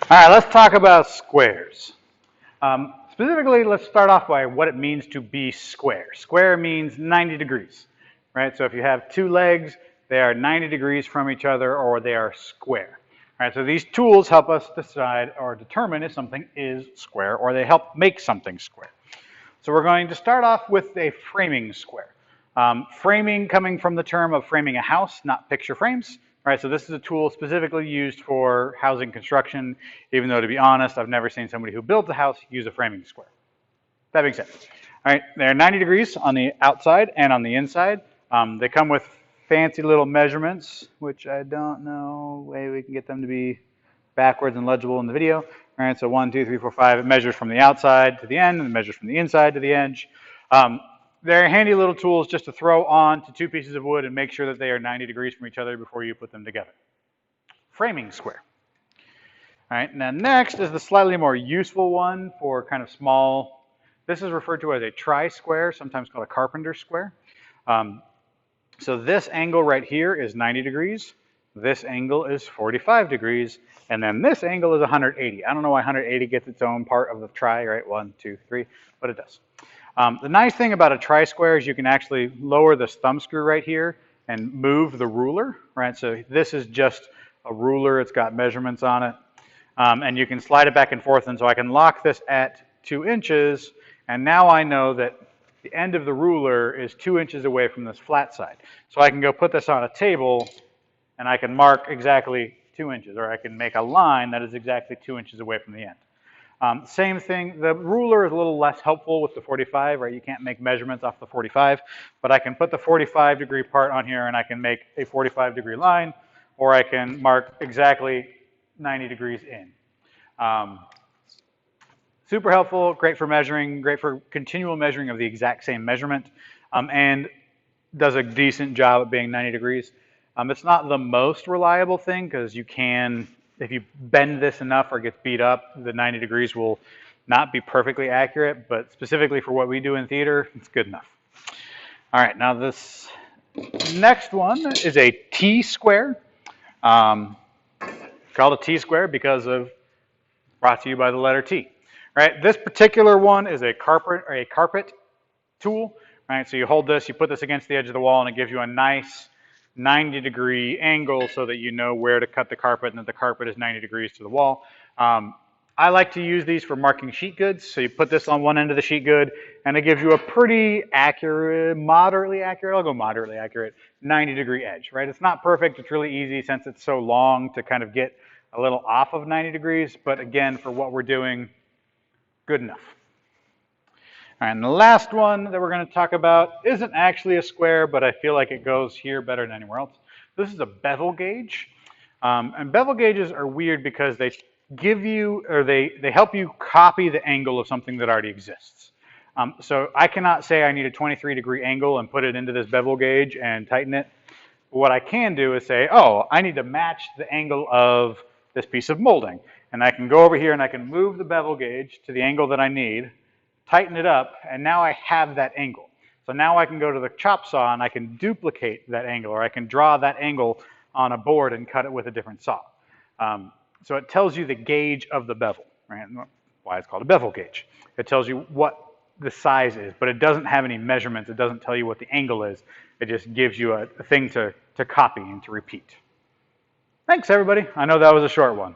All right, let's talk about squares. Specifically, let's start off by what it means to be square. Square means 90 degrees, right? So if you have two legs, they are 90 degrees from each other or they are square. All right, so these tools help us decide or determine if something is square or they help make something square. So we're going to start off with a framing square. Framing coming from the term of framing a house, not picture frames. Right, so this is a tool specifically used for housing construction, even though to be honest, I've never seen somebody who builds a house use a framing square. That being said, all right, they're 90 degrees on the outside and on the inside. They come with fancy little measurements, which I don't know way we can get them to be backwards and legible in the video. All right, so 1, 2, 3, 4, 5. It measures from the outside to the end, and it measures from the inside to the edge. They're handy little tools just to throw on to two pieces of wood and make sure that they are 90 degrees from each other before you put them together. Framing square. All right, now next is the slightly more useful one for kind of small. This is referred to as a tri-square, sometimes called a carpenter square. So this angle right here is 90 degrees. This angle is 45 degrees. And then this angle is 180. I don't know why 180 gets its own part of the tri, right? 1, 2, 3, but it does. The nice thing about a tri-square is you can actually lower this thumb screw right here and move the ruler, right? So this is just a ruler. It's got measurements on it. And you can slide it back and forth. And so I can lock this at 2 inches. And now I know that the end of the ruler is 2 inches away from this flat side. So I can go put this on a table and I can mark exactly 2 inches, or I can make a line that is exactly 2 inches away from the end. Same thing, the ruler is a little less helpful with the 45, right? You can't make measurements off the 45, but I can put the 45 degree part on here and I can make a 45 degree line, or I can mark exactly 90 degrees in. Super helpful, great for measuring, great for continual measuring of the exact same measurement, and does a decent job at being 90 degrees. It's not the most reliable thing because you can, if you bend this enough or it gets beat up, the 90 degrees will not be perfectly accurate, but specifically for what we do in theater, it's good enough. All right, now this next one is a T-square. Called a T-square because of, brought to you by the letter T. Right, this particular one is a carpet tool. Right, so you hold this, you put this against the edge of the wall, and it gives you a nice 90-degree angle so that you know where to cut the carpet and that the carpet is 90 degrees to the wall. I like to use these for marking sheet goods. So you put this on one end of the sheet good, and it gives you a pretty accurate, moderately accurate, I'll go moderately accurate, 90-degree edge, right? It's not perfect. It's really easy since it's so long to kind of get a little off of 90 degrees. But again, for what we're doing, good enough. All right, and the last one that we're going to talk about isn't actually a square, but I feel like it goes here better than anywhere else. This is a bevel gauge. And bevel gauges are weird because they give you, or they help you copy the angle of something that already exists. So I cannot say I need a 23-degree angle and put it into this bevel gauge and tighten it. But what I can do is say, oh, I need to match the angle of this piece of molding. And I can go over here and I can move the bevel gauge to the angle that I need, tighten it up, and now I have that angle. So now I can go to the chop saw and I can duplicate that angle, or I can draw that angle on a board and cut it with a different saw. So it tells you the gauge of the bevel, right? Why it's called a bevel gauge. It tells you what the size is, but it doesn't have any measurements. It doesn't tell you what the angle is. It just gives you a thing to copy and to repeat. Thanks, everybody. I know that was a short one.